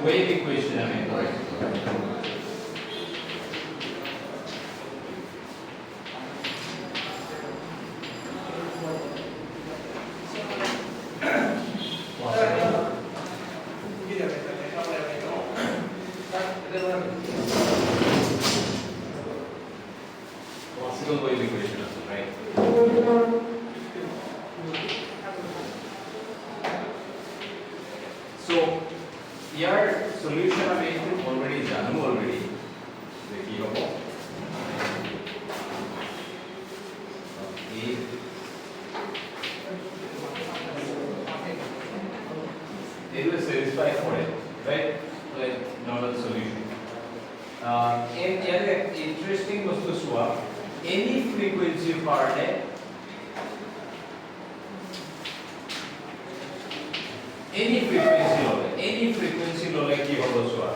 wave equation আমি করি classical wave equation আছে, right? So here solution আমি already জানো already যে কি হ'ব it will satisfy for it, right? Like normal solution. And here interesting বস্তু চোৱা any frequency part any frequency ললে কি হ'ব চোৱা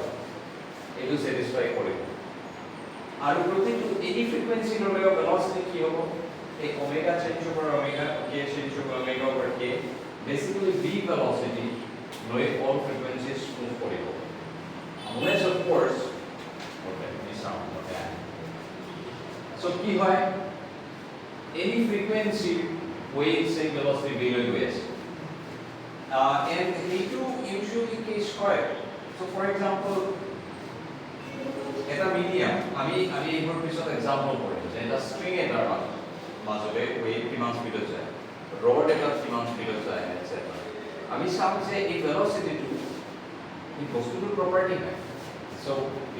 এটো satisfy কৰিব আৰু প্ৰতিটো any frequency ললে velocity কি হ'ব এই omega change over omega k change over omega over k basically v velocity লয় all frequencies move কৰিব unless of course okay this sound okay so কি হয় any frequency waves and velocity v লৈ গৈ আছে and এইটো usually case হয় so for example এটা মিডিয়াম আমি এইবোৰ পিছত এক্সাম্পল কৰিম যে এটা স্ট্ৰিং এটাৰ মাজতে ওয়েভ কিমান স্পীডত যায় ৰড এটা কিমান স্পীডত যায় এটসেট্ৰা আমি চাম যে এই ভেলোসিটিটো এই বস্তুটোৰ প্ৰপাৰ্টি হয় সো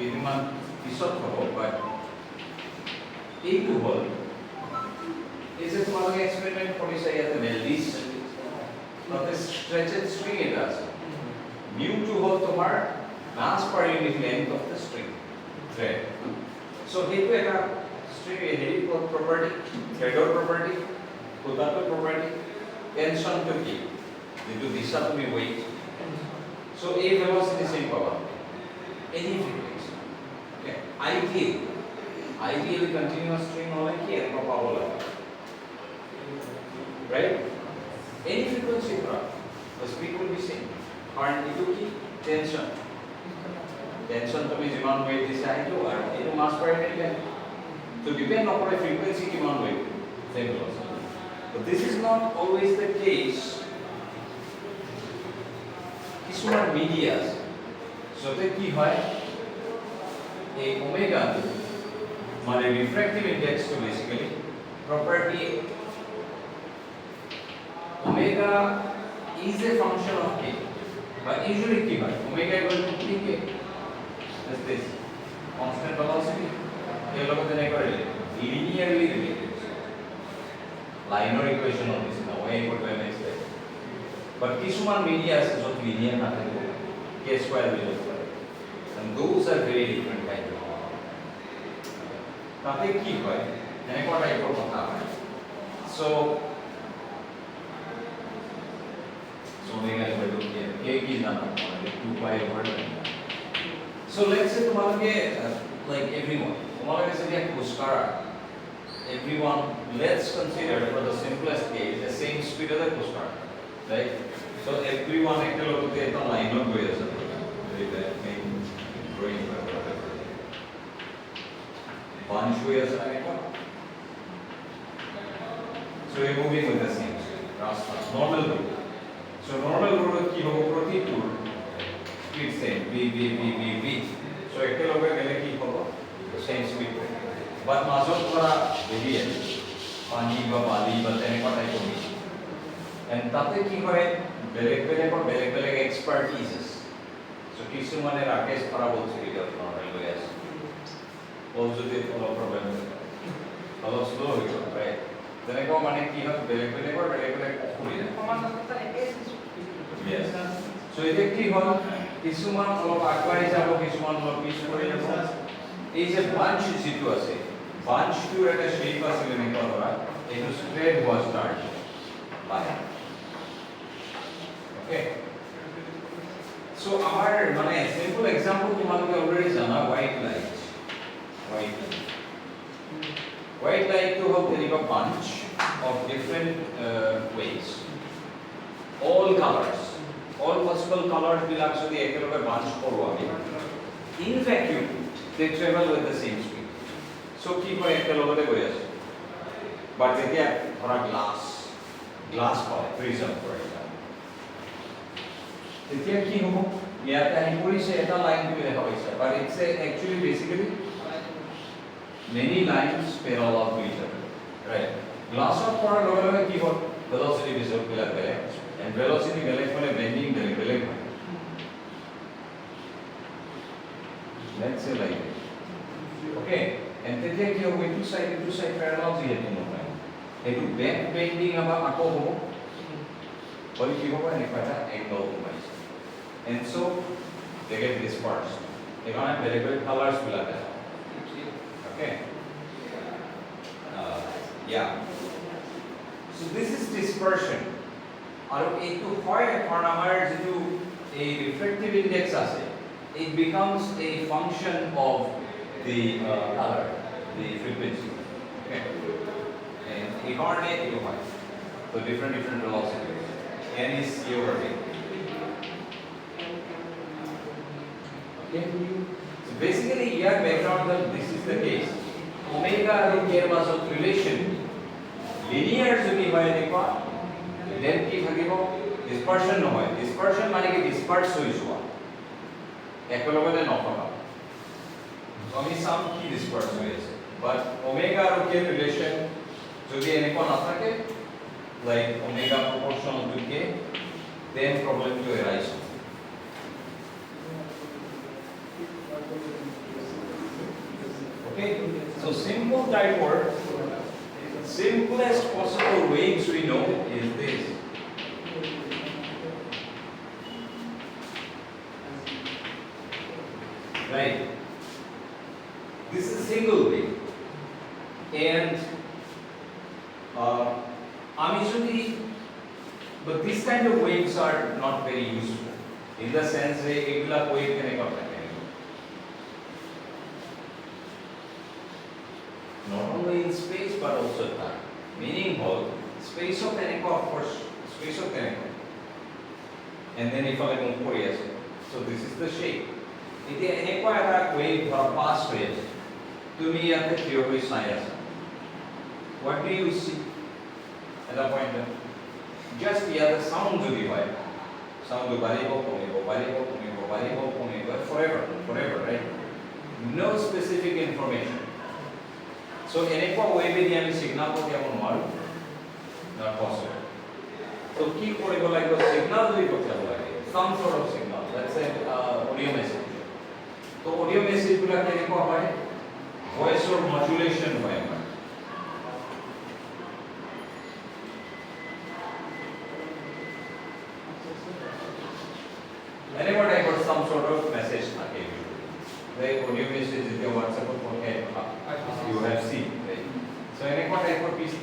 এইমান পিছত হ'ব বাট এইটো হ'ল এই যে তোমালোকে এক্সপেৰিমেন্ট কৰিছা ইয়াতে মেলডিছ তাতে stretched string এটা আছে mu2 হ'ল তোমাৰ mass per unit length of the string thread so সেইটো এটা string হেৰি property threadৰ property কোদাটোৰ property tension to কি যেটো দিশা তুমি weight so এই velocity same পাবা any frequency okay ideally continuous string হলে কি এরকম পাবো লাগে right any frequency for the speed will be same and it will be tension to be jiman weight this side to and it mass per unit length so depend on the frequency kiman weight same velocity but this is not always the case কিছুমান medias so তে কি হয় এই omega মানে refractive index to basically property omega is a function of k but usually k by omega equal to k is this constant velocity k logot jane kore linearly related linear equation of this now y equal to mx but kisuman media আছে যত linear না থাকে k square will be and those are very different kind of তাতে কি হয় এনেকুৱা টাইপৰ কথা হয় so omega equal to k ki jana 2 pi over so let's say tumaloke like everyone tumaloke se ek puskara everyone let's consider for the simplest case the same speed of the puskara right so everyone ekalogote eta line of goi ase very bad main drawing bunch goi ase na ekta so we moving with the same rasta normal route so normal road ki hobo proti tour speed same v so ekaloge gele ki hobo same speed but মাজত পৰা ভেৰিয়েট পানী বা বালি বা তেনেকুৱা টাইপৰ mix and তাতে কি হয় বেলেগ বেলেগ এক্সপাৰ্টিজেস so কিছুমানে ৰাকেশ পৰা বলছে কি নৰমাল হৈ আছে all যদি অলপ প্ৰবলেম অলপ স্লো হৈ গ'ল right তেনেকুৱা মানে কি হয় বেলেগ অসুবিধা yes so এটা কি হল কিছুমান অলপ আগবাই যাব কিছুমান অলপ পিছ পৰি যাব এই যে বাঞ্চ যিটো আছে বাঞ্চটোৰ এটা শেপ আছে এনেকুৱা ধৰা এইটো স্প্ৰেড হোৱা ষ্টাৰ্ট পায় ওকে so our মানে simple example তোমালোকে already জানা white light to have a bunch of different ways all colors all possible colors বিলাক যদি একেলগে বাঞ্চ কৰো আমি in vacuum they travel with the same speed so কি হয় একেলগতে গৈ আছে but যেতিয়া ধৰা glass হয় prism for example তেতিয়া কি হ'ব ইয়াতে আহি পৰিছে এটা লাইন তুমি দেখা পাইছা but it's actually basically many lines parallel to each other right glass of পৰাৰ লগে লগে কি হ'ল velocity বিলাক বেলেগ and velocity বেলেগ হলে bending বেলেগ হয় let's say like this okay and তেতিয়া কি হ'ব two side parallel যিহেতু নহয় এইটো back bending আমাৰ আকৌ হ'ব বলি কি হ'ব এনেকুৱা এটা angle সোমাইছে and so they get dispersed এখানে বেলেগ colors বিলাক আছে okay yeah so this is dispersion আৰু এইটো হয় কাৰণ আমাৰ যেটো এই refractive index আছে it becomes a function of the color the frequency okay and এখানে এইটো হয় so different velocities n is your rate okay so basically your background that this is the case omega and k এর মাজত relation linear যদি হয় দেখো then কি থাকিব dispersion নহয় dispersion মানে কি disperse হৈ যোৱা একেলগতে নথকা আমি সাম কি disperse হৈ আছে but omega আৰু k relation যদি এনেকুৱা নাথাকে like omega proportional to k then problem to arise okay so simple type word simplest possible waves we know is this right this is single wave and but these kind of waves are not very useful in the sense that egula wave keneka thake not only in space but also time meaning both space of keneka of course space of keneka and then if I move kori ase so this is the shape ite enekwa eta wave or pass wave tumi yate thio hoi sai asa what do you see at the point just here the sound jodi hoy sound baribo komibo forever right no specific information so enekwa wave di ami signal ko diabo noaru not possible so ki koribo lagbo signal jodi kothia lage some sort of signal let's say audio message to audio message gula kenekwa hoy voice or modulation hoy whenever I got some sort of message again like audio message in your WhatsApp or okay you have seen right so whenever I got piece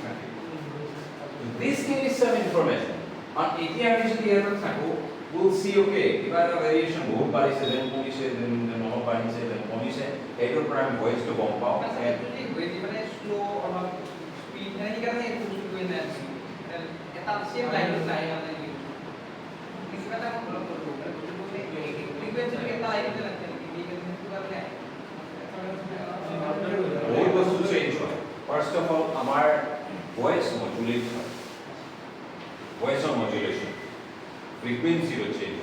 this gives some information and ATM is the error thako we'll see okay if I have variation both body se then police then normal body se then police error prime voice to bomb out and when even slow or speed and you can go in that eta same line of line on the this kata ko frequency कितना आई मुझे लगता है कि ये पूरा क्या है बहुत वस्तु चेंज हुआ first of all हमार voice modulation voice or modulation frequency will change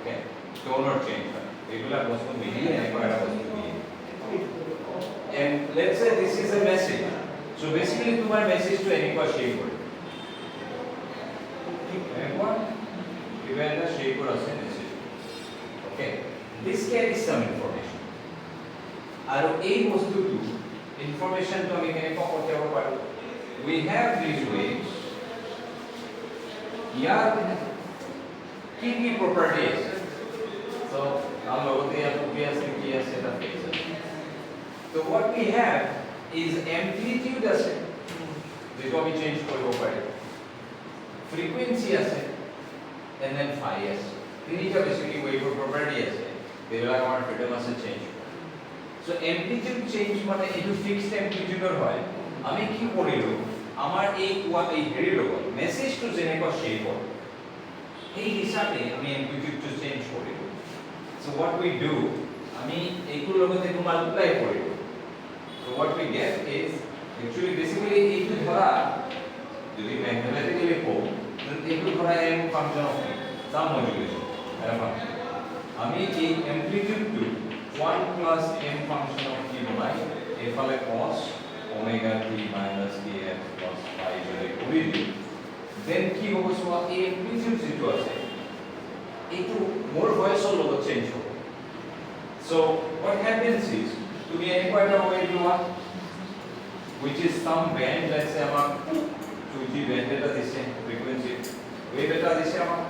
okay tone or change regular वस्तु मिली है एक बार वस्तु मिली and let's say this is a message so basically तुम्हारा message to any का shape हो what given the shape or a message okay this carries some information aru ei bostu tu information to ami keneka kothia paru we have these waves yar ki properties so am logote ya physics ki ase ta phase so what we have is amplitude ase jeto ami change koribo pare frequency ase and then phi ase tinita basically wave property ase devela amar freedom ase change so amplitude change mane etu fixed amplitude or hoy ami ki korilo amar ei heri logo message to jeneko shape hoy এই হিসাবে আমি এমপ্লিটিউডটো change কৰিম so what we do আমি এইটোৰ লগত এইটো multiply কৰিম so what we get is actually basically এইটো ধৰা যদি ম্যাথমেটিক্যালি কওঁ then এইটো ধৰা m function of some modulation এটা ফাংশন আমি এই এমপ্লিটিউডটো 1 plus m ফাংশন অফ কি বনাই এফালে cos omega t minus kx plus phi যদি কৰি দিওঁ then কি হ'ব সোৱা এই এমপ্লিটিউড যেটো আছে এইটো মোৰ ভয়েসৰ লগত চেঞ্জ হ'ব so what happens is তুমি এনেকুৱা এটা ৱেভ লোৱা which is some band let's say আমাৰ 2G band এটা দিছে frequency ৱেভ এটা দিছে আমাৰ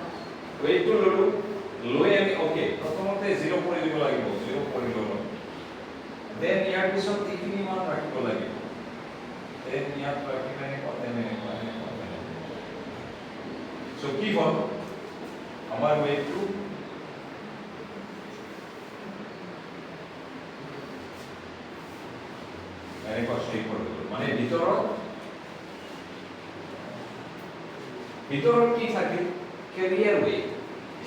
ৱেভটো ললো লৈ আমি ওকে প্ৰথমতে 0 কৰি দিব লাগিব 0 কৰি ললো then ইয়াৰ পিছত এইখিনি মান ৰাখিব লাগিব then ইয়াত ৰাখি মানে কথা so কি হ'ল আমাৰ ৱেভটো এনে কষ্ট কৰিব মানে ভিতৰত কি থাকে কেৰিয়াৰ ৱেভ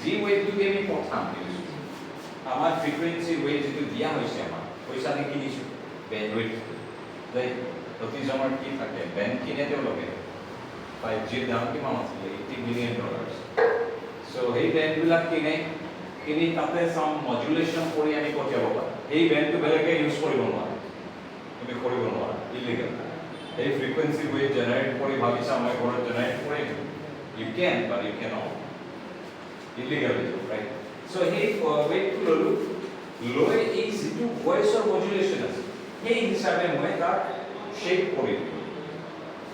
যি ৱেভটো আমি পঠাম আমাৰ ফ্ৰিকুৱেন্সি ৱেভ যেটো দিয়া হৈছে আমাৰ পইচা দি কিনিছো বেণ্ডউইথ দেই প্ৰতিজনৰ কি থাকে বেণ্ড কিনেতেও লগে 5G দাম কিমান আছিল $80 billion so এই বেণ্ডবিলাক কিনি তাতে সাম মডুলেশন কৰি আমি পঠিয়াব পাৰোঁ এই বেণ্ডটো বেলেগে ইউজ কৰিব নোৱাৰে তুমি কৰিব নোৱাৰা ইলিগাল এই ফ্ৰিকুৱেন্সি ৱেভ জেনাৰেট কৰি ভাবিছা মই ঘৰত জেনাৰেট কৰিম you can but you cannot illegal right so hey wait to low is to voice or modulation আছে এই হিসাবে মই তাক শেপ কৰি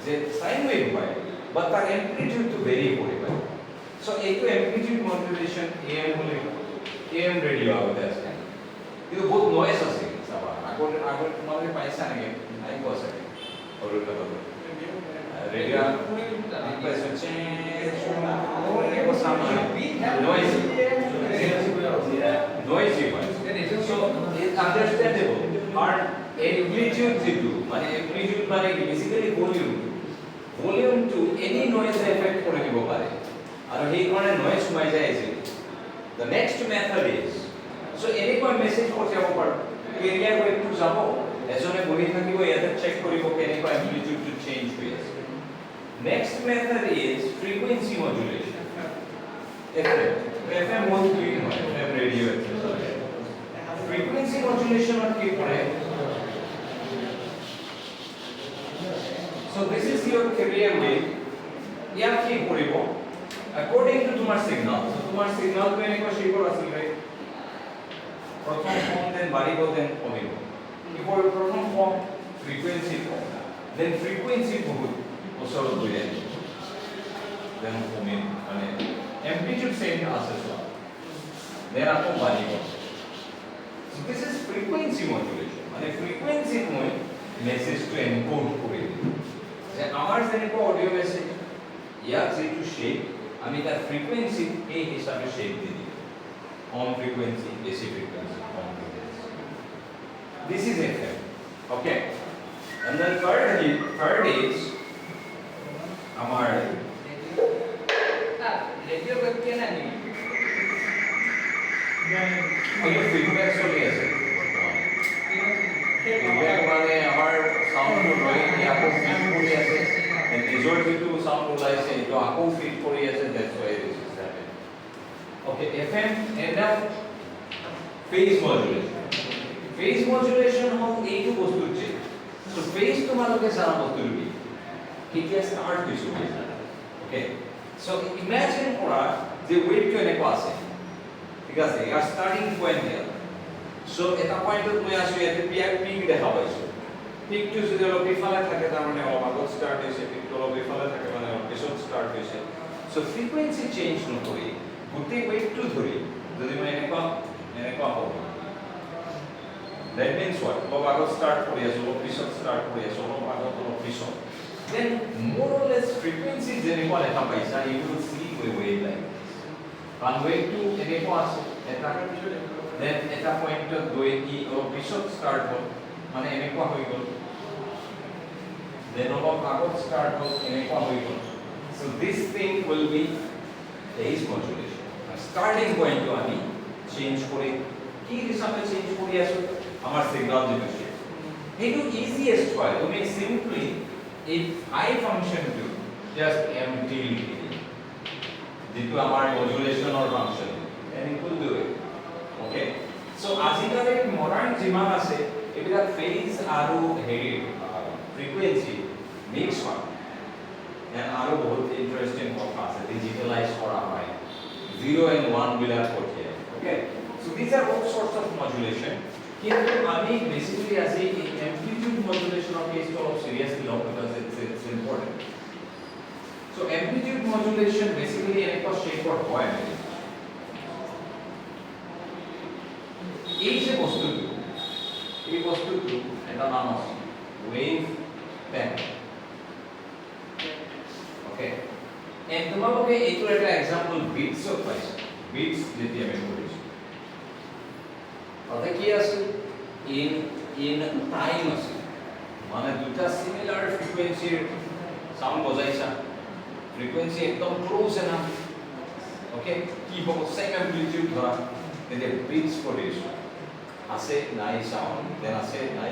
যে সাইন ওয়েভ হয় but তার amplitude to vary করে পাই so এইটো amplitude modulation am হলে am রেডিও আউট আছে কিন্তু বহুত নয়েজ আছে সাবা আগৰ তোমালোকে পাইছা নাকি নাই কোৱা চাগে অৰুটা কথা radio noisy so it's understandable our amplitude মানে amplitude মানে basically volume to any noise effect করে দিব পারে আর এই কারণে noise সোমাই যায় easily the next method is so এনেকুৱা মেসেজ পঠিয়াব পাৰো এৰিয়া গৈ একটু যাব এজনে বহি থাকিব ইয়াতে চেক কৰিব কেনেকুৱা amplitude to change হৈ আছে next method is frequency modulation FM won't be FM radio frequency modulation or কি করে so this is your carrier wave ইয়াত কি কৰিব according to তোমাৰ signal so তোমাৰ signal তো এনেকুৱা shape আছিল right প্রথম ফর্ম দেন বাড়িব দেন কমিব কি করে প্রথম form frequency form then frequency বহুত ওচৰত লৈ আনি then কমিব মানে amplitude same আছে so then আকৌ বাড়িব so this is frequency modulation মানে frequency মই message to encode কৰি যে আমাৰ যেনেকুৱা অডিও মেসেজ ইয়াত যেটো শেপ আমি তার ফ্রিকোয়েন্সি এই হিসাবে শেপ দি দিই কম ফ্রিকোয়েন্সি বেশি frequency com frequency this is FM okay and then third is আমার রেডিও করতে না নি ওই ফিডব্যাক চলি আছে ফিডব্যাক মানে আমার সাউন্ড রয়ে কি আপু ফিড কৰি আছে and result যেটো সাউন্ড ওলাইছে এটো আকৌ ফিড কৰি আছে that's why this is happening okay FM and now phase modulation হল এইটো বস্তু যে so phase তোমালোকে জানা বস্তু কি কেতিয়া স্টার্ট হৈছে okay so imagine কৰা যে ওয়েভ টো এনেকুৱা আছে ঠিক আছে ইয়াৰ স্টার্টিং পয়েন্ট দিয়া so এটা পয়েন্টত মই আছো ইয়াতে পিক দেখা পাইছো পিকটো যদি অলপ ইফালে থাকে তাৰ মানে অলপ আগত স্টার্ট হৈছে পিকটো অলপ ইফালে থাকে মানে অলপ পিছত স্টার্ট হৈছে so frequency চেঞ্জ নকৰি গোটেই ওয়েভটো ধৰি যদি মই এনেকুৱা হ'ব that means what অলপ আগত স্টাৰ্ট কৰি আছো অলপ পিছত স্টাৰ্ট কৰি আছো অলপ আগত অলপ পিছত then more or less frequency যেনেকুৱা দেখা পাইছা you will see wave like one wave to এনেকুৱা আছে এটা then এটা পয়েন্টত গৈ কি অলপ পিছত স্টাৰ্ট হ'ল মানে এনেকুৱা হৈ গ'ল then অলপ আগত স্টাৰ্ট হ'ল এনেকুৱা হৈ গ'ল so this thing will be phase modulation. Starting point to আমি change করি কি হিসাবে চেঞ্জ করি আসলে আমার সিগন্যাল যেটা সেইটো easiest হয় তুমি simply if I function to just empty লিখি যেটো আমাৰ modulation or function and it will do it. Okay, so আজিকালি modern যিমান আছে এইবিলাক phase আৰু হেৰি frequency mix হয় and আৰু বহুত interesting কথা আছে digitalize কৰা হয় 0 and 1 বিলাক পঠিয়াই. Okay, so these are all sorts of modulation. কিন্তু আমি basically আজি amplitude modulation of case of seriously long because it's important. So amplitude modulation basically একটা shape or হয় এই যে বস্তুটো এটা নাম আছে wave pattern. Okay, and তোমালোকে এইটো এটা example beats of পাইছা beats যেতিয়া আমি কৰিছো অর্থাৎ কি আছে in time আছে মানে দুটা সিমিলার ফ্রিকোয়েন্সির সাউন্ড বজাইছা ফ্রিকোয়েন্সি একদম ক্লোজ না ওকে কি হব সেম অ্যাম্পলিটিউড ধরা এতে বিটস প্রডিউস আছে নাই সাউন্ড দেন আছে নাই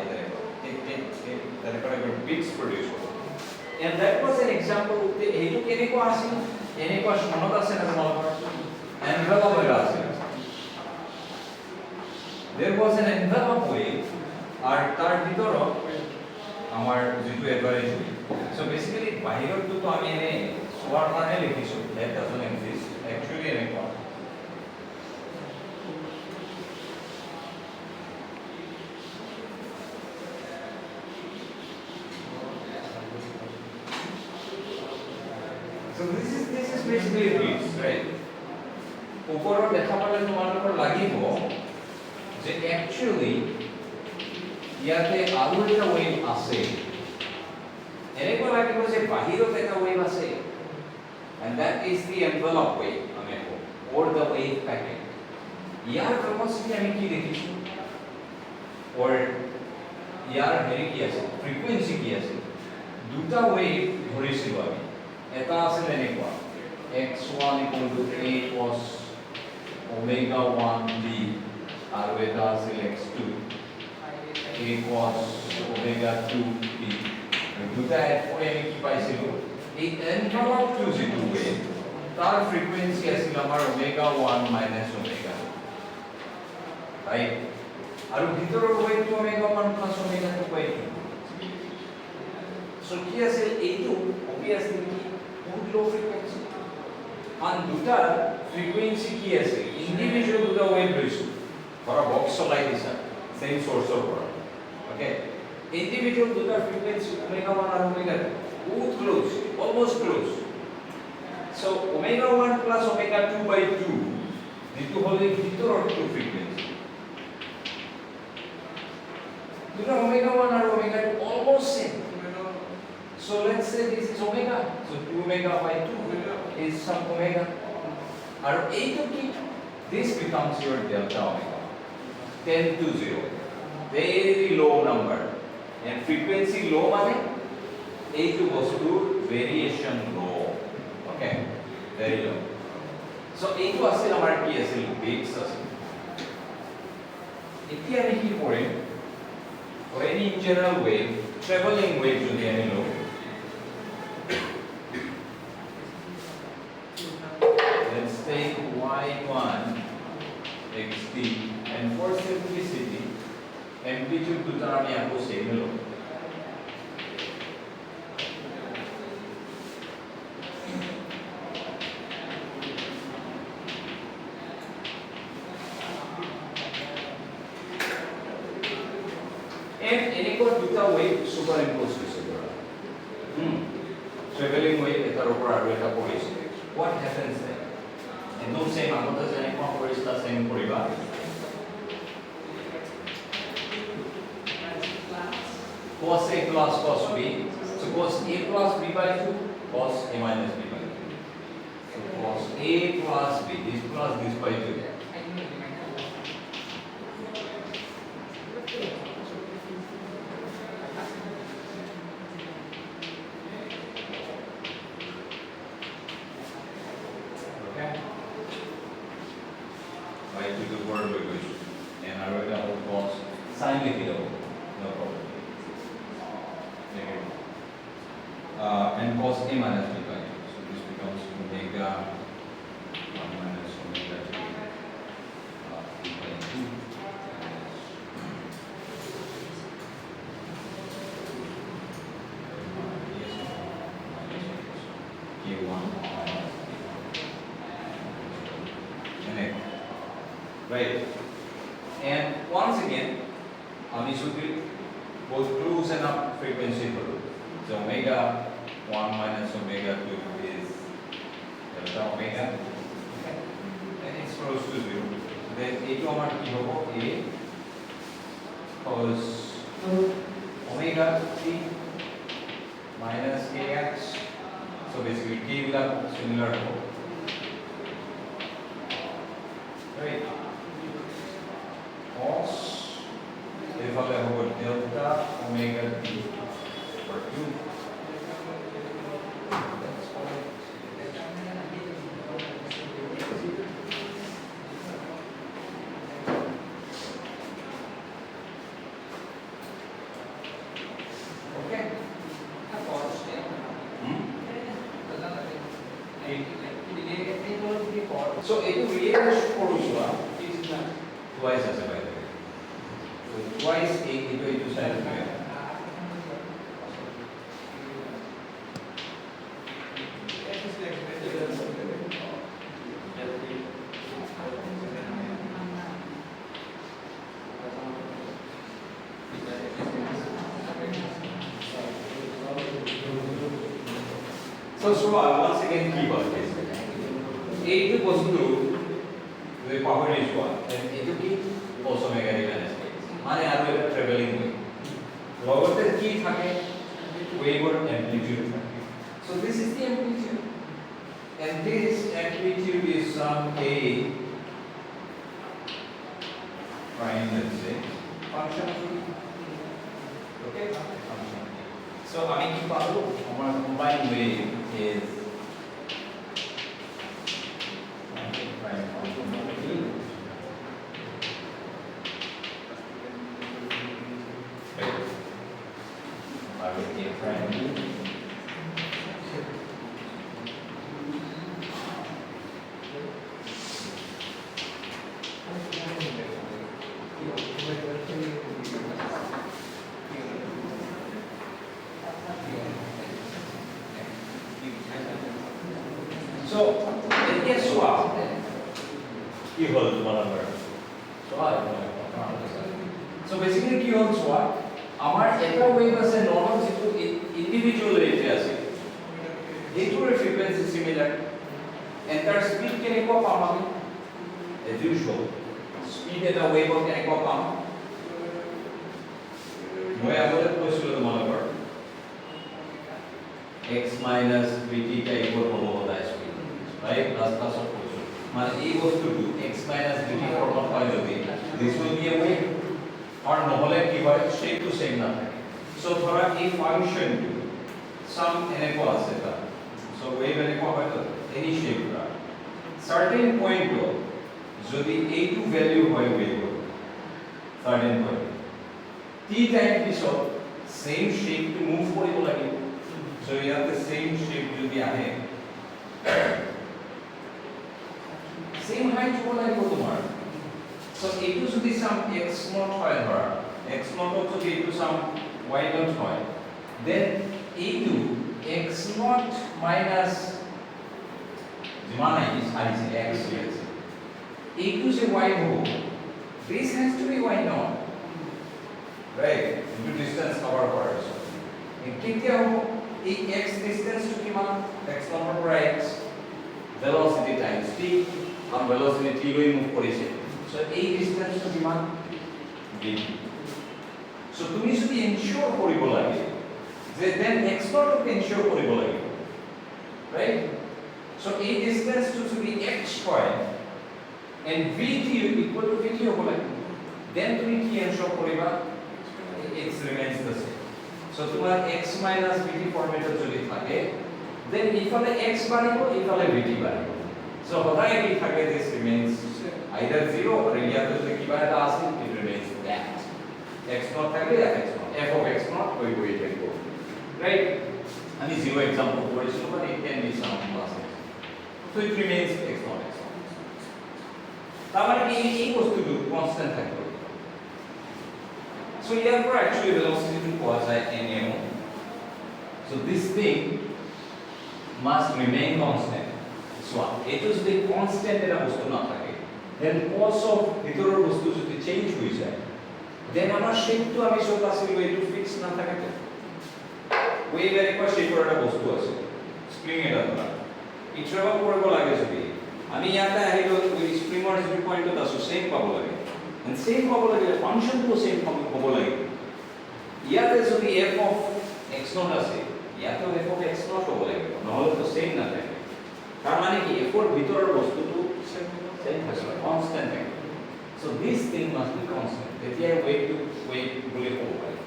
তারপরে বিটস প্রডিউস হবে and that was an example এইটো কেনেকুৱা আছিল এনেকুৱা মনত আছে না তোমালোকৰ envelope এটা আছিল there was an envelope wave R তাৰ ভিতৰত আমাৰ যেটো এভাৰেজ so basically বাহিৰটো তো আমি এনে সোৱাৰ কাৰণে লিখিছো that doesn't exist actually এনেকুৱা so this is basically beats right ওপৰত দেখা পালে তোমালোকৰ লাগিব যে actually ইয়াতে আৰু এটা ওয়েভ আছে এনেকুৱা লাগিব যে বাহিৰত এটা ওয়েভ আছে and that is the envelope wave আমি or the wave packet year velocity আমি কি দেখিছো or ইয়াৰ হেৰি কি আছে frequency কি আছে দুটা ওয়েভ ধৰিছিল আমি এটা আছে এনেকুৱা x1 = a cos omega 1 b আৰু এটা আছে x2 a cos omega 2 b দুটা এড করে আমি কি পাইছিলো এই envelope to যেটো ওয়েভ তার ফ্রিকোয়েন্সি আছিল আমাৰ omega 1 minus omega ৰাইট আৰু ভিতৰৰ ওয়েভটো omega 1 plus omega 2 পাই সো কি আছে এইটো obviously বহুত লো ফ্রিকোয়েন্সি আর দুটা ফ্রিকোয়েন্সি কি আছে ইন্ডিভিজুয়াল দুটা ওয়েভ লৈছো ফর বক্স চলাই দিছা সেম সোৰ্সৰ পৰা ওকে ইন্ডিভিজুয়াল দুটা ফ্ৰিকোয়েন্সি omega 1 আৰু omega 2 বহুত close almost close so omega 1 plus omega 2 by 2 যেটো হলে ভিতৰৰ টু ফ্ৰিকোয়েন্সি দুটা omega 1 আৰু omega 2 almost same. So let's say this is omega. So 2 omega by 2 is some omega. And 8 of it, this becomes your delta omega. 10 to 0. Very low number. And frequency low mane 8 goes to variation low. Okay? Very low. So 8 asil amar ki asil beats asil. Eti ami ki korim? For any general wave, traveling wave jodi ami low. Let's take y1 xt and for simplicity amplitude to আমি আকৌ same হলো and এনেকুৱা দুটা wave superimpose হৈছে ধৰা traveling wave এটাৰ ওপৰত আৰু এটা পৰিছে what happens then একদম same আগতে যেনেকুৱা পৰিস্থিতি same কৰিবা cos a plus cos b so cos a plus b by 2 cos a minus b by 2 so cos a plus b this by 2 okay লিখি লব no problem and cos a minus b by 2 so this becomes omega 1 minus omega t b by 2 k1 right and once again we should be both cruise and up frequency for so omega 1 minus omega 2 is delta omega and it's close to 0 then a to amar ki hobo a cos omega t minus kx so basically k will have similar to right cos এভাবে হবে delta omega t over 2 okay so etu rearrange koruchua twice as by the way so twice a etu side of it so once again keep up this a equals to the power is 1 and a to k cos omega t minus k মানে আর এটা travelling wave লগতে কি থাকে wave or amplitude থাকে so this is the amplitude and this amplitude is some a prime let's say function okay function so আমি কি পাবো আমার combined wave is prime function I will get prime b so এতিয়া চোৱা কি হল তোমাৰ number চোৱা so basically কি হল চোৱা আমাৰ এটা ওয়েভ আছে নৰ্মাল যেটো ইন্ডিভিজুয়াল ৰেট আছে এইটোৰ ফ্ৰিকোয়েন্সি সিমিলাৰ and তাৰ স্পীড কেনেকুৱা পাম আমি as usual স্পীড এটা ওয়েভৰ কেনেকুৱা পাম মই আগতে কৈছিলো তোমালোকৰ x minus vt টা ইকুয়াল হ'ব সদায় speed right plus plus of কৈছো মানে এই বস্তুটো x minus vt ফৰ্মত পাই যদি this will be a wave or নহলে কি হয় shape to same না থাকে so ধৰা এই ফাংশনটো some এনেকুৱা আছে তা so wave এনেকুৱা হয় তো any shape ৰা certain point যদি এইটো ভ্যালু হয় wave certain point t time পিছত same shape to move কৰিব লাগিব so here the same shape যদি আহে same height হ'ব লাগিব তোমাৰ so এইটো যদি some x naught হয় ধৰা x naught যদি এইটো some y naught হয় then এইটো x naught minus যিমান আহিছে x আছে এইটো যে y হ'ব this has to be y naught right into distance cover কৰাৰ পিছত কেতিয়া হ'ব এই x distance to কিমান x naught পৰা x velocity times t and velocity t লৈ মুভ কৰিছে so এই distance to কিমান v so তুমি যদি এনশিওৰ কৰিব লাগে যে then x naught ক এনশিওৰ কৰিব লাগে right so এই distance to যদি x হয় and vt equal to vt হ'ব লাগে then তুমি কি এনশিওর কৰিবা x remains the same so তোমাৰ x minus vt ফৰ্মেটত যদি থাকে then ইফালে x বাঢ়িব ইফালে vt বাঢ়িব so সদায় কি থাকে this remains either 0 or ইয়াতে যদি কিবা এটা আছে it remains that naught থাকলে fx naught f of x naught ওই থাকবে রাইট আমি জিরো एग्जांपल করেছিল but it can be some plus x so it remains x naught তার মানে এই বস্তুটি কনস্ট্যান্ট থাকবে so therefore actually velocity to পাওয়া যায় nm so this thing must remain constant so it is the constant এর বস্তু না থাকে then cos of ভিতরের বস্তু যদি চেঞ্জ হয়ে যায় then আমার শেপ তো আমি সব আসলে ওই টু ফিক্স না থাকে তো ওয়েভের একটা শেপ করার একটা বস্তু আছে স্প্রিং এটা ধরা ই ট্রাভেল করব লাগে যদি আমি ইয়াতে আইলো ওই স্প্ৰিংৰ যে পয়েন্টত আছে সেম পাব লাগে and সেম পাব লাগে ফাংশন তো সেম পাব লাগে ইয়াতে যদি f of x naught আছে ইয়াতে f of x naught পাব লাগে নহলে তো সেম না থাকে তার মানে কি f এর ভিতরের বস্তুটো সেম থাকে কনস্ট্যান্ট থাকে so this thing must be constant তেতিয়া weight বলে পাব পারে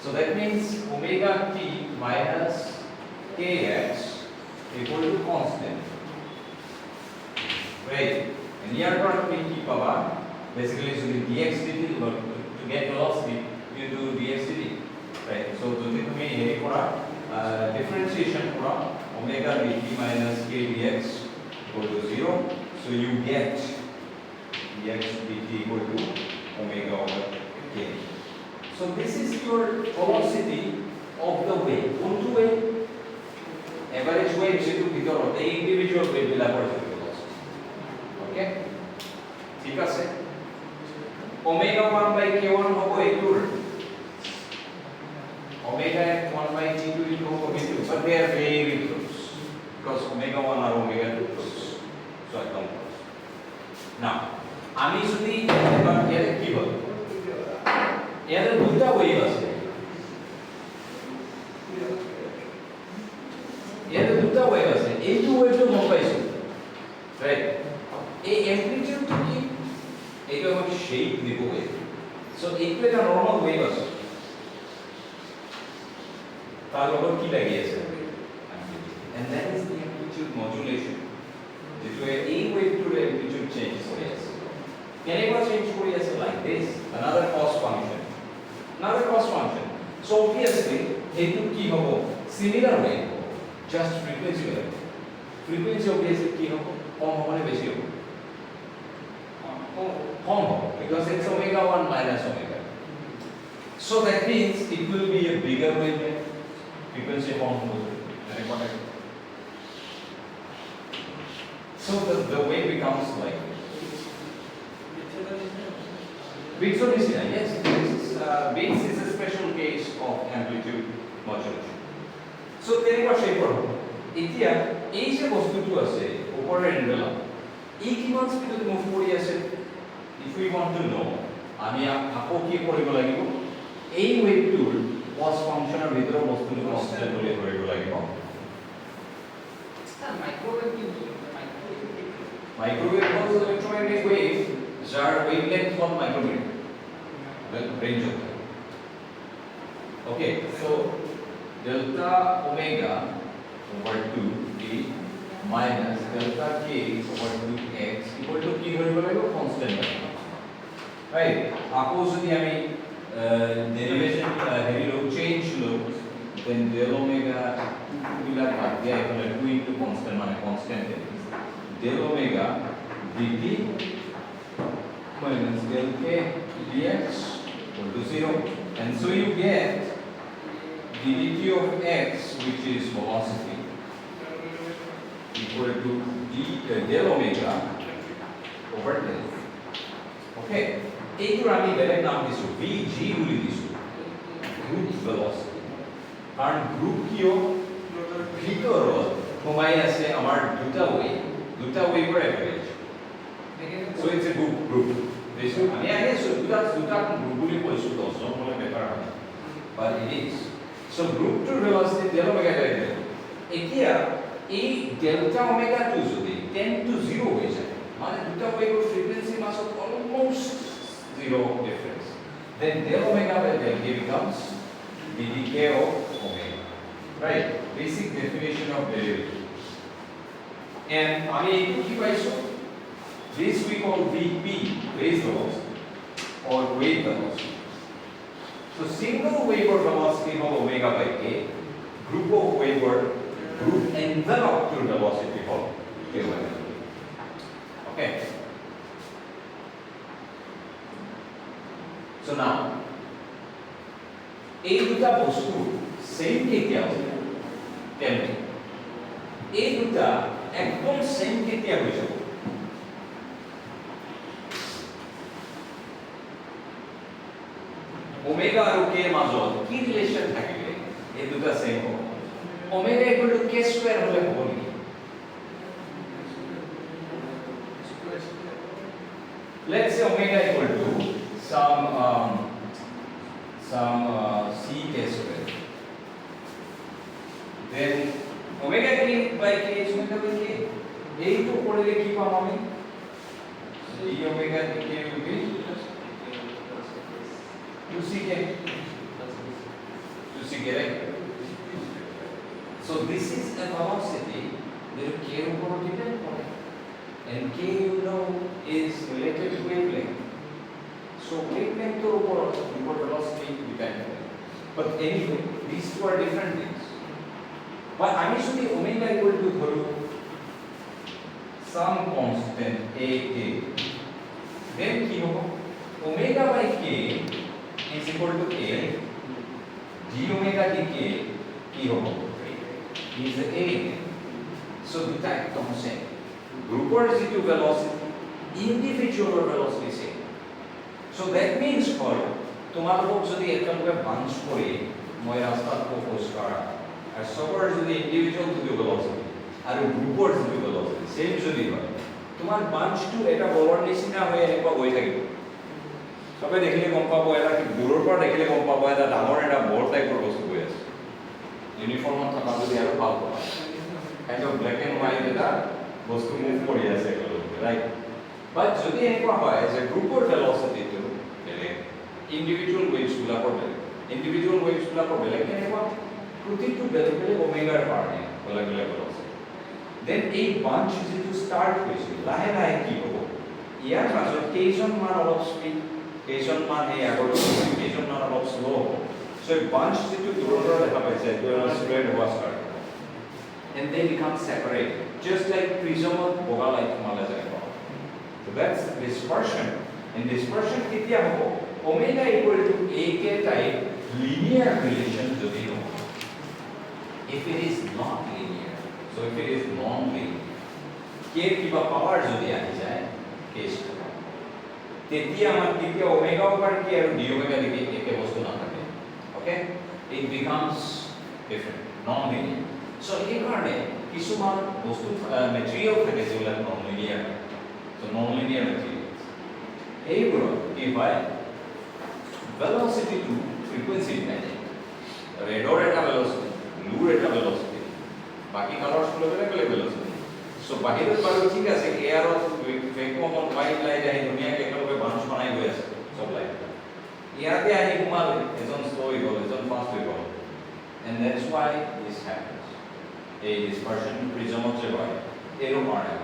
so that means omega t minus kx equal to constant right and here part we keep our basically so the dx dt to get velocity you do dx dt right so যদি তুমি এই করা differentiation করা omega dt minus k dx equal to 0 so you get dx dt equal to omega over k so this is your velocity of the wave onto wave average wave যেটো ভিতৰত এই individual wave বিলাকৰ velocity okay ঠিক আছে omega 1 by k1 হ'ব এইটোৰ omega 1 by k2 ইটো হ'ব এইটো but they are very close because omega 1 আৰু omega 2 close so I come close now আমি যদি এবাৰ ইয়াতে কি হ'ল ইয়াতে দুটা ওয়েভ আছে ইয়াতে দুটা ওয়েভ আছে এইটো ওয়েভটো মই পাইছো রাইট এই এমপ্লিটিউডটো কি এইটো আমাক শেপ দিব ওয়েভ সো এইটো এটা নরমাল ওয়েভ আছে তার লগত কি লাগি আছে and that is the amplitude modulation যেটো এই ওয়েভটোৰ amplitude change কৰি আছে কেনেকৈ চেঞ্জ কৰি আছে like this another cos function so obviously এইটো কি হ'ব similar wave just frequency obviously কি হ'ব কম হ'ব নে বেছি হ'ব কম হ'ব because it's omega 1 minus omega so that means it will be a bigger wave frequency কম হ'ব so the wave becomes like Beats of Messina, yes, Beats is a special case of amplitude modulation. So, there is a shape of India, Asia was to us, over envelope. Equal speed of move for if we want to know, Amia Apoki Porigo, a wave tool was function of Vidro was to constant regular. Microwave was electromagnetic wave. Jar wavelength for micrometer range of that. Okay, so delta omega over 2 t minus delta k over 2x equal to কি হইব লাগিব constant right আকৌ যদি আমি derivation হেৰি লো change লো then del omega বিলাক বাদ দিয়া এখানে 2 into constant মানে constant del omega dt minus del k dx equal to 0 and so you get the dt of x which is velocity equal to del omega over del okay এইটোৰ আমি বেলেগ নাম দিছো vg বুলি দিছো group velocity কাৰণ group কিয় ভিতৰত সোমাই আছে আমাৰ দুটা ওয়েভৰ average so it's a group this আমি আগে দুটা group বুলি কৈছো দশজন হলে বেটাৰ হয় but it is so group to velocity del omega এটা এতিয়া এই delta omega 2 যদি 10 to 0 হৈ যায় মানে দুটা ওয়েভৰ ফ্রিকোয়েন্সি মাছত almost zero difference then del omega by del k becomes the decay of omega right basic definition of derivative and আমি এইটো কি পাইছো this we call vp phase velocity or wave velocity So single wave velocity of omega by k, group of wave group enveloped to velocity of k omega. Okay. So now, এই দুটা বস্তু same কেতিয়া হবে? কেমনে? এই দুটা একদম same কেতিয়া হৈ যাব? ওমেগা আৰু কে মাজত কি ৰিলেশন থাকিলে এই দুটা সেম হ'ব? Omega equal to K square হলে হ'ব নেকি? Let's say omega equal to some c k square. Then omega k by k is omega by k. এই তো করলে কি পাবো আমি? d omega k will be 2ck. 2ck, right? So this is a velocity that k উপর depend করে. And k, you know, is related to wavelength. So wavelength to velocity depend. But anyway, these two are different things. But I mean, should be omega equal to some constant a k. Then ki hobo? Omega by k is equal to a. D omega dk ki hobo? Is a. So the type of same. Group to velocity, individual velocity same. So that means for তোমালোকক যদি একেলগে bunch কৰি মই ৰাস্তাত খোজ কাঢ়া আৰু সবৰ যদি ইন্ডিভিজুয়াল যদি velocity আৰু গ্ৰুপৰ যদি velocity সেম যদি হয় তোমাৰ বাঞ্চটো এটা বলৰ নিচিনা হৈ এনেকুৱা হৈ থাকিব সবে দেখিলে গম পাব এটা দূৰৰ পৰা দেখিলে গম পাব এটা ডাঙৰ এটা বল টাইপৰ বস্তু হৈ আছে ইউনিফৰ্মত থকা যদি আৰু ভাল পায় kind of black and white এটা বস্তু মুভ কৰি আছে ৰাইট বাট যদি এনেকুৱা হয় যে গ্ৰুপৰ velocity টো individual waves গুলাকৰ বেলেগ individual waves গুলাকৰ বেলেগ কেনেকুৱা প্ৰতিটো বেলেগ বেলেগ ওমেগাৰ কাৰণে বেলেগ বেলেগ velocity then এই বাঞ্চ যেটো ষ্টাৰ্ট হৈছে লাহে লাহে কি হ'ব ইয়াৰ মাজত কেইজন মান অলপ স্পীড কেইজন মান এই আগৰ কেইজন মান অলপ স্লো হ'ব so এই বাঞ্চ যেটো দূৰৰ পৰা দেখা পাইছে এইটো স্প্ৰেড হোৱা start and they become separate just like prism of boga light mala jay so that's dispersion in dispersion ketia hobo omega equal to ak type linear relation jodi ho if it is not linear so if it is non linear k kiba power jodi ahi jay k square tetia amar ketia omega over k aru d omega dike ek bostu na thake okay it becomes different non linear so এই কারণে কিছুমান বস্তু material থাকে যেগুলো non linear so non linear materials এইগুলো কি হয় velocity to frequency dependent রেডর এটা velocity ব্লুর এটা velocity বাকি কালারস গুলো বেলেগ velocity সো বাহিরের পারে ঠিক আছে air of vacuum on white light আই দুনিয়াকে একলগে বাঞ্চ বানাই গৈ আছে সব লাইট ইয়াতে আহি ঘুমালে এজন স্লো হৈ গ'ল এজন ফাস্ট হৈ গ'ল and that's why this happens a dispersion prism of the boy ero mara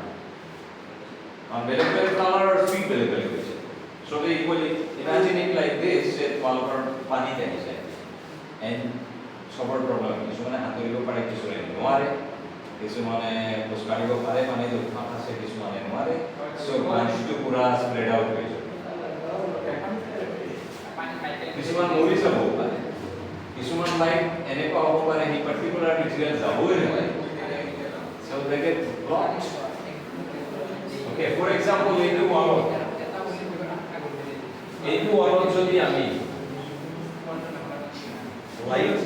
on beleg color or speed beleg so they equally imagine it like this that walker pani jai and sober problem is one hatoribo pare kisore noare kisumane poskaribo pare pani do akase kisumane noare so bunch to pura spread out hoye kisuman movie sab hoga কিছুমান light এনেকুৱা হ'ব পাৰে এই particular material যাবই নহয় so they get blocked okay for example এইটো ৱালত যদি আমি লাইট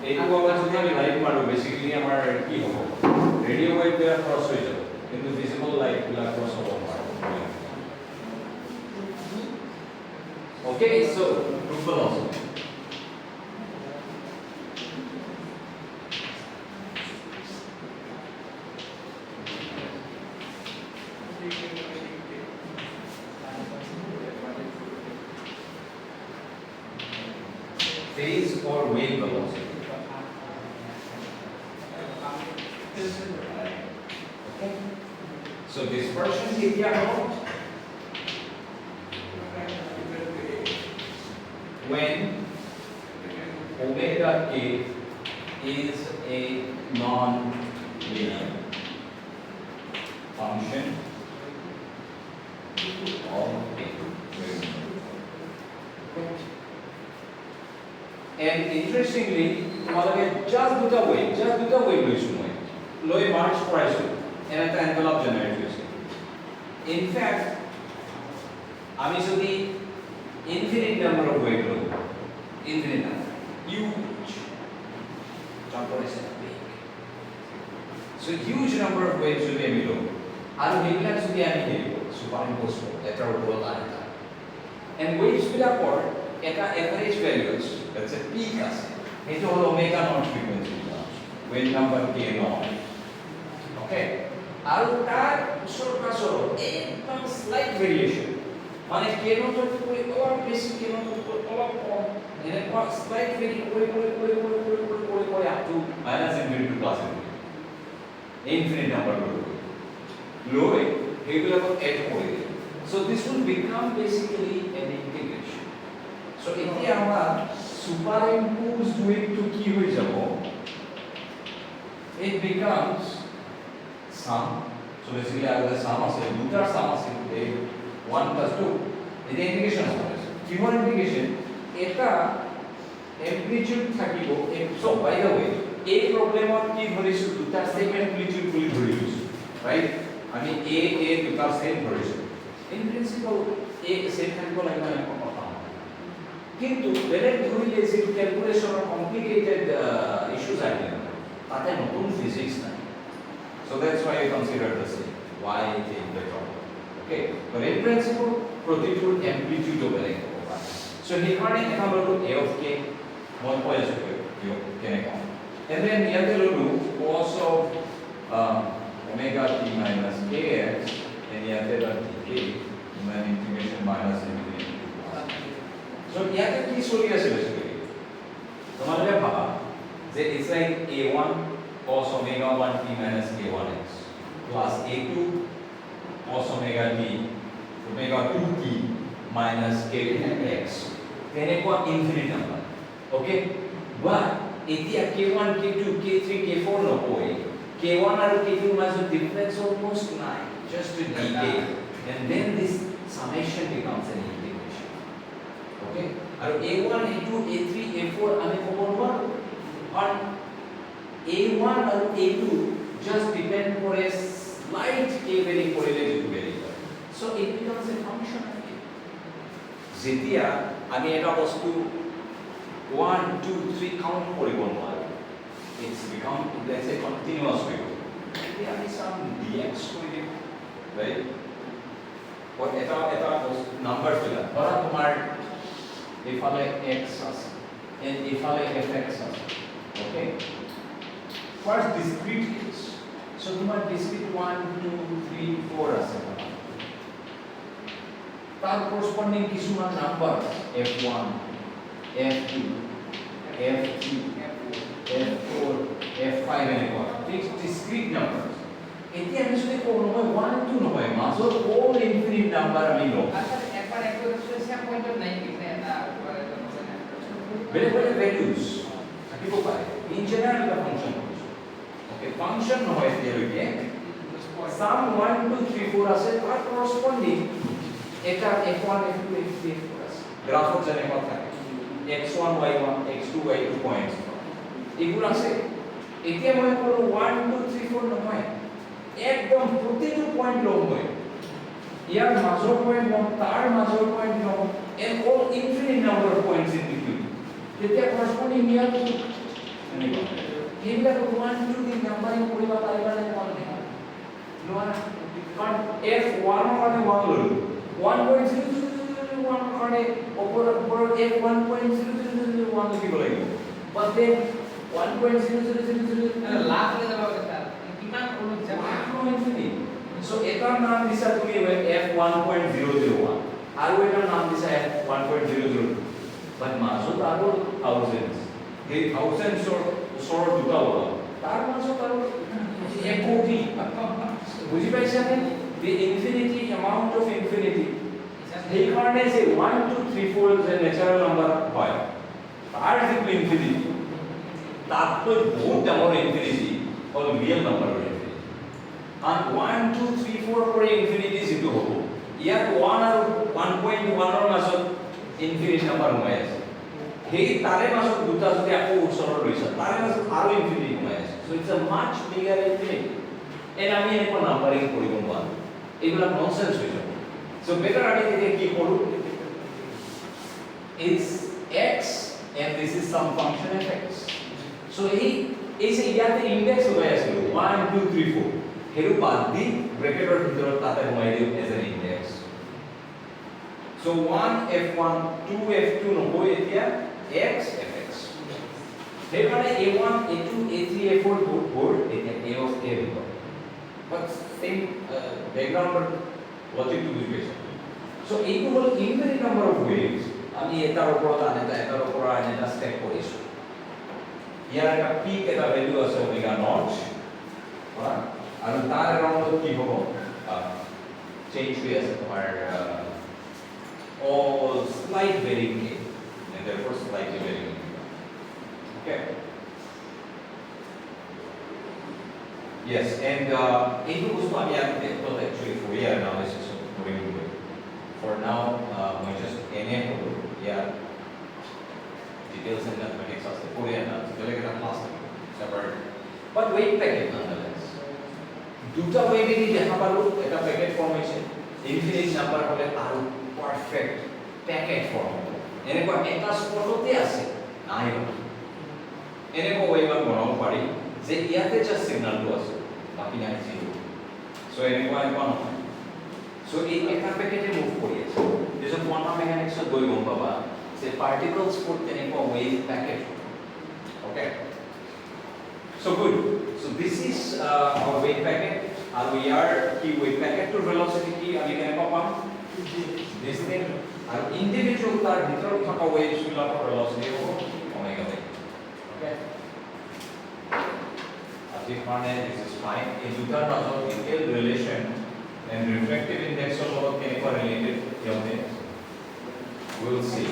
এইটো ৱালত যদি আমি লাইট মাৰো বেসিক্যালি আমাৰ কি হ'ব ৰেডিও ওয়েভ দ্বাৰা ক্ৰছ হৈ যাব কিন্তু ভিজিবল লাইট গুলা ক্ৰছ হ'ব নোৱাৰে okay so group velocity phase or wave velocity. Okay. So dispersion area how? when omega k is a non-linear function of a and interestingly তোমালোকে just দুটা way লৈছো মই লৈ মাৰ্চ কৰাইছো and এটা envelope generate হৈছে in fact আমি যদি infinite number of waves লওঁ infinite number huge so huge number of waves যদি আমি লওঁ আৰু সেইবিলাক যদি আমি হেৰি কৰোঁ superimpose কৰোঁ এটাৰ ওপৰত আন এটা and waves বিলাকৰ এটা average values let's say peak আছে সেইটো হ'ল omega naught frequency wave number k naught okay আৰু তাৰ ওচৰ পাছৰ একদম slight variation মানে k naught তকৈ অলপ বেছি k naught তকৈ অলপ কম এনেকুৱা slight variation কৰি up to minus infinity to plus infinity infinite number লৈ সেইবিলাকক add কৰি দিয়ে so this will become basically an integration so এতিয়া আমরা superimpose doing to কি হৈ যাব it becomes sum so basically আগতে sum আছে দুটাৰ sum আছে 1 plus 2 এটা ইন্টিগ্রেশন আছে কি হয় ইন্টিগ্রেশন এটা amplitude থাকিব so by the way এই প্রবলেমত কি ধৰিছো দুটা সেম amplitude বুলি ধৰিছো right আমি a দুটা সেম ধৰিছো in principle a সেম থাকিব লাগে না কথা কিন্তু বেলেগ ধৰিলে যে ক্যালকুলেশনৰ কমপ্লিকেটেড ইস্যুজ আহে তাতে নতুন ফিজিক্স নাই so that's why I consider the same why it is the problem okay but in principle প্ৰতিটোৰ amplitude বেলেগ হ'ব পাৰে so সেইকাৰণে এটা ললো a of k মই কৈ আছো কেনেকুৱা and then ইয়াতে ললো cos of omega t minus kx and ইয়াতে এটা dk মানে integration minus infinity so ইয়াতে কি চলি আছে basically তোমালোকে ভাবা যে it's like a1 cos omega 1 t minus k1x plus a2 cos omega t omega 2 t minus k2x তেনেকুৱা infinite number okay but এতিয়া k1 k2 k3 k4 নকয় k1 আৰু k2 মাজত difference almost নাই just to decay and then this summation becomes an integration okay আৰু a1 a2 a3 a4 আমি ক'ব নোৱাৰো but a1 আৰু a2 just depend for a slight k vary কৰিলে যেটো vary কৰে so it becomes a function of k যেতিয়া আমি এটা বস্তু 1 2 3 count কৰিব নোৱাৰো it's become let's say continuous way এতিয়া আমি some dx কৰি দিম right or এটা number দিলা ধৰা তোমাৰ এফালে x আছে and এফালে fx আছে okay first discrete case so তোমাৰ discrete 1 2 3 4 আছে তাৰ corresponding কিছুমান number f1 f2 f3 f4 f5 এনেকুৱা fixed discrete numbers এতিয়া আমি যদি কওঁ নহয় 1 2 নহয় মাজৰ all infinite number আমি লওঁ আচ্ছা একবার একটু সেম পয়েন্টত নাই কি এটা বেলেগ বেলেগ ভ্যালুজ থাকিব পাৰে ইন জেনাৰেল এটা ফাংশন ওকে ফাংশন নহয় এতিয়ালৈকে সাম 1 2 3 4 আছে তাৰ corresponding এটা f1 f2 f3 f4 আছে গ্ৰাফত যেনেকুৱা থাকে x1 y1 x2 y2 points এগুলো আছে এতিয়া মই কলো 1 2 3 4 নহয় একদম প্রতিটো পয়েন্ট লম মই ইয়াৰ মাজৰ পয়েন্ট লম তাৰ মাজৰ পয়েন্ট লম and all infinite number of points in between তেতিয়া corresponding ইয়াৰ এনেকুৱা এইবিলাক 1 2 3 নাম্বাৰিং কৰিব পাৰিবা নে নোৱাৰা নোৱাৰা কাৰণ f1 কাৰণে 1 ললো 1.001 কাৰণে ওপৰত f1.001 লিখিব লাগিব but then 1.0000 লাভ হৈ যাব এটা কিমান অনু যাব infinite so এটাৰ নাম দিছা তুমি f1.001 আৰু এটাৰ নাম দিছা f1.00 but মাজত আৰু thousands এই thousands ওচৰৰ দুটা ওলা তাৰ মাজত আৰু এক কোটি বুজি পাইছানে the infinity amount of infinity সেইকাৰণে যে 1 2 3 4 যে নেচাৰেল নাম্বাৰ হয় তাৰ যিটো ইনফিনিটি তাতকৈ বহুত ডাঙৰ ইনফিনিটি হ'ল ৰিয়েল নাম্বাৰৰ ইনফিনিটি আৰু 1 2 3 4 পৰা ইনফিনিটি যিটো হ'ব ইয়াত 1 আৰু 1.1 ৰ মাজত ইনফিনিটি নাম্বাৰ সোমাই আছে সেই তাৰে মাজত দুটা যদি আকৌ ওচৰৰ লৈছে তাৰে মাজত আৰু ইনফিনিটি সোমাই আছে so it's a mass bigger infinity and আমি এনেকুৱা নাম্বাৰিং কৰিব নোৱাৰোঁ এইবিলাক ননসেন্স হৈ যাব সো বেটাৰ আমি তেতিয়া কি কৰোঁ it's x and this is some function of x so এই যে ইয়াতে ইনডেক্স হৈ আছে 1 2 3 4 হেৰু বাদ দি ব্ৰেকেটৰ ভিতৰত তাতে সোমাই দিও as N index so 1 f1 2 f2 নহয় এতিয়া x fx সেইকাৰণে a1 a2 a3 a4 board এতিয়া a of a হ'ব but same background logic to be based so এইটো হ'ল infinite number of waves আমি এটাৰ ওপৰত আন এটাৰ ওপৰত আন এটা ষ্টেপ কৰিছো ইয়াৰ এটা পিক এটা ভ্যালু আছে ওমেগা নট আৰু তাৰ এৰাউণ্ডত কি হ'ব চেঞ্জ হৈ আছে তোমাৰ all slight varying and therefore slightly varying okay yes and এইটো বস্তু আমি আগতে actually Fourier analysis কৰিম for now we just এনে হ'ব ইয়াৰ details in mathematics as the Fourier analysis বেলেগ এটা class separate but weight packet nonetheless দুটা way যদি দেখা পালো এটা packet formation infinite number হলে আৰু perfect packet form এনেকুৱা এটা স্পটতে আছে নাই এনেকুৱা way মান বনাব পাৰি যে ইয়াতে জাস্ট সিগন্যালটো আছে বাকি নাই জিৰো সো এনেকুৱা নহয় সো এই এটা পেকেটে মুভ কৰি আছে যেন কোয়ান্টাম মেকানিক্সত গৈ গম পাবা যে পাৰ্টিকলছ ফৰ তেনেকুৱা wave packet okay so good so this is our wave packet and we are key wave packet to velocity কি আমি কেনেকুৱা পাম this thing and individual tar ভিতৰত থকা waves বিলাকৰ velocity হ'ব omega by okay আজি মানে this is fine এই দুটাৰ মাজত detail relation and refractive index ৰ লগত কেনেকুৱা related we will see